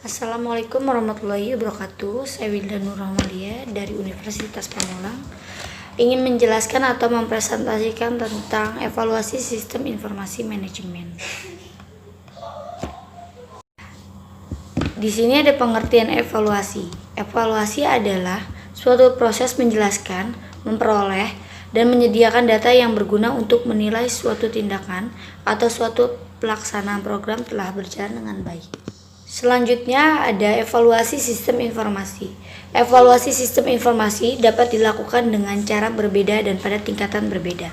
Assalamualaikum warahmatullahi wabarakatuh. Saya Wilda Nur Rahmalia dari Universitas Pamulang ingin menjelaskan atau mempresentasikan tentang evaluasi sistem informasi manajemen. Di sini ada pengertian evaluasi. Evaluasi adalah suatu proses menjelaskan, memperoleh, dan menyediakan data yang berguna untuk menilai suatu tindakan atau suatu pelaksanaan program telah berjalan dengan baik. Selanjutnya ada evaluasi sistem informasi. Evaluasi sistem informasi dapat dilakukan dengan cara berbeda dan pada tingkatan berbeda,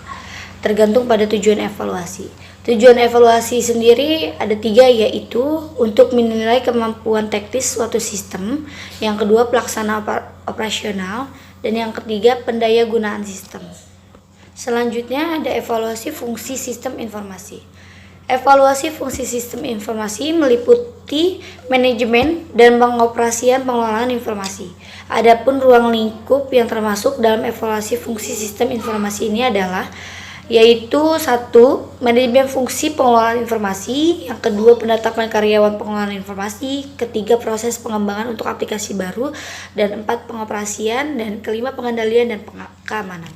tergantung pada tujuan evaluasi. Tujuan evaluasi sendiri ada 3, yaitu untuk menilai kemampuan teknis suatu sistem, yang kedua pelaksanaan operasional, dan yang ketiga pendaya gunaan sistem. Selanjutnya ada evaluasi fungsi sistem informasi. Evaluasi fungsi sistem informasi meliputi manajemen dan pengoperasian pengelolaan informasi. Adapun ruang lingkup yang termasuk dalam evaluasi fungsi sistem informasi ini adalah yaitu 1. Manajemen fungsi pengelolaan informasi, yang kedua penetapan karyawan pengelolaan informasi, ketiga proses pengembangan untuk aplikasi baru, dan 4 pengoperasian, dan kelima pengendalian dan keamanan.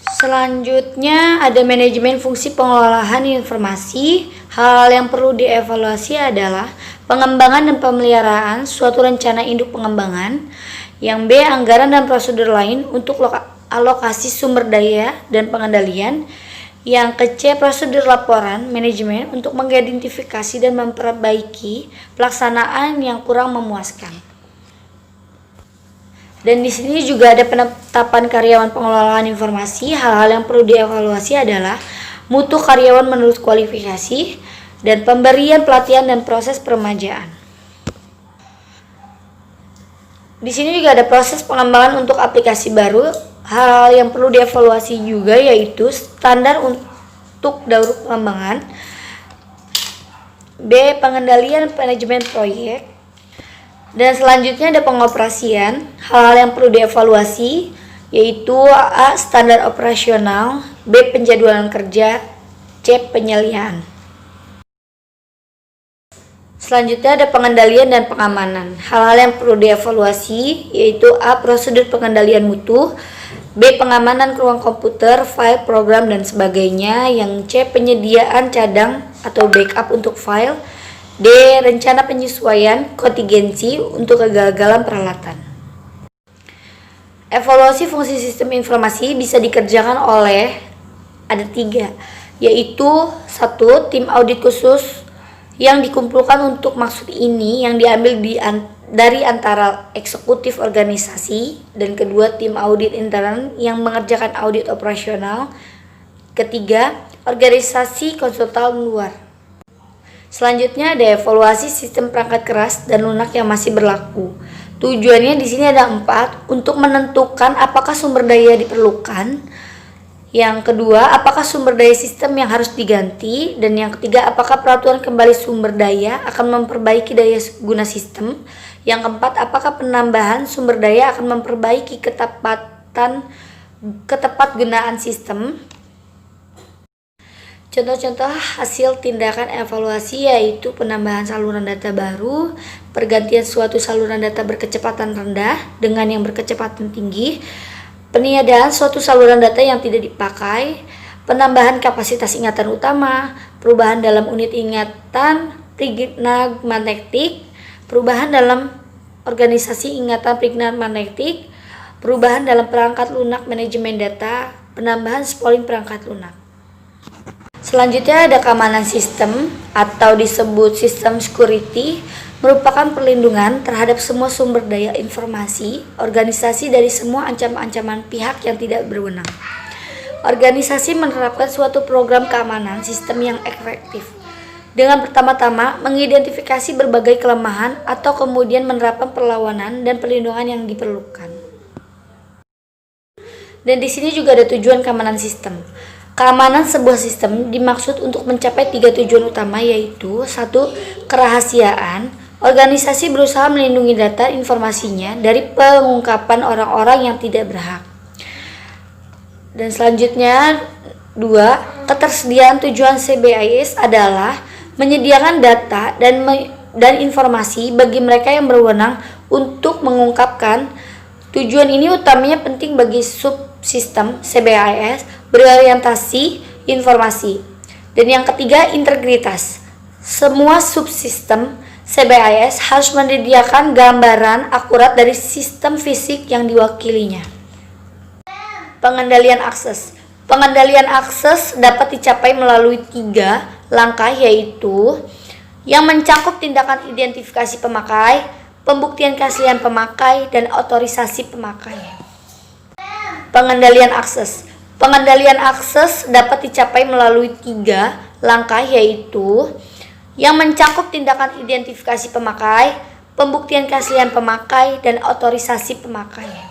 Selanjutnya ada manajemen fungsi pengelolaan informasi. Hal yang perlu dievaluasi adalah pengembangan dan pemeliharaan suatu rencana induk pengembangan. Yang B, anggaran dan prosedur lain untuk alokasi sumber daya dan pengendalian. Yang ke-C, prosedur laporan manajemen untuk mengidentifikasi dan memperbaiki pelaksanaan yang kurang memuaskan. Dan di sini juga ada penetapan karyawan pengelolaan informasi. Hal-hal yang perlu dievaluasi adalah mutu karyawan menurut kualifikasi dan pemberian pelatihan dan proses peremajaan. Di sini juga ada proses pengembangan untuk aplikasi baru. Hal yang perlu dievaluasi juga yaitu standar untuk daur pengembangan. B, pengendalian manajemen proyek. Dan selanjutnya ada pengoperasian. Hal-hal yang perlu dievaluasi yaitu A, standar operasional, B, penjadwalan kerja, C, penyalihan. Selanjutnya ada pengendalian dan pengamanan. Hal-hal yang perlu dievaluasi yaitu A, prosedur pengendalian mutu, B, pengamanan ruang komputer, file, program, dan sebagainya. Yang C, penyediaan cadang atau backup untuk file. D, rencana penyesuaian kontingensi untuk kegagalan peralatan. Evaluasi fungsi sistem informasi bisa dikerjakan oleh ada 3, yaitu 1, tim audit khusus yang dikumpulkan untuk maksud ini yang diambil dari antara eksekutif organisasi, dan kedua, tim audit intern yang mengerjakan audit operasional, ketiga, organisasi konsultan luar. Selanjutnya ada evaluasi sistem perangkat keras dan lunak yang masih berlaku. Tujuannya di sini ada 4, untuk menentukan apakah sumber daya diperlukan. Yang kedua, apakah sumber daya sistem yang harus diganti, dan yang ketiga, apakah peraturan kembali sumber daya akan memperbaiki daya guna sistem. Yang keempat, apakah penambahan sumber daya akan memperbaiki ketepat gunaan sistem. Contoh-contoh hasil tindakan evaluasi yaitu penambahan saluran data baru, pergantian suatu saluran data berkecepatan rendah dengan yang berkecepatan tinggi, peniadaan suatu saluran data yang tidak dipakai, penambahan kapasitas ingatan utama, perubahan dalam unit ingatan pragmatik, perubahan dalam organisasi ingatan pragmatik, perubahan dalam perangkat lunak manajemen data, penambahan spooling perangkat lunak. Selanjutnya ada keamanan sistem atau disebut sistem security, merupakan perlindungan terhadap semua sumber daya informasi organisasi dari semua ancaman-ancaman pihak yang tidak berwenang. Organisasi menerapkan suatu program keamanan sistem yang efektif dengan pertama-tama mengidentifikasi berbagai kelemahan atau kemudian menerapkan perlawanan dan perlindungan yang diperlukan. Dan di sini juga ada tujuan keamanan sistem. Keamanan sebuah sistem dimaksud untuk mencapai 3 tujuan utama, yaitu 1. Kerahasiaan. Organisasi berusaha melindungi data informasinya dari pengungkapan orang-orang yang tidak berhak. Dan selanjutnya 2. Ketersediaan tujuan CBIS adalah menyediakan data dan dan informasi bagi mereka yang berwenang untuk mengungkapkan. Tujuan ini utamanya penting bagi subsistem CBAS berorientasi informasi. Dan yang ketiga, integritas. Semua subsistem CBAS harus menyediakan gambaran akurat dari sistem fisik yang diwakilinya. Pengendalian akses. Pengendalian akses dapat dicapai melalui 3 langkah, yaitu yang mencakup tindakan identifikasi pemakai, pembuktian keaslian pemakai, dan otorisasi pemakai. Pengendalian akses. Pengendalian akses dapat dicapai melalui 3 langkah, yaitu yang mencakup tindakan identifikasi pemakai, pembuktian keaslian pemakai, dan otorisasi pemakai.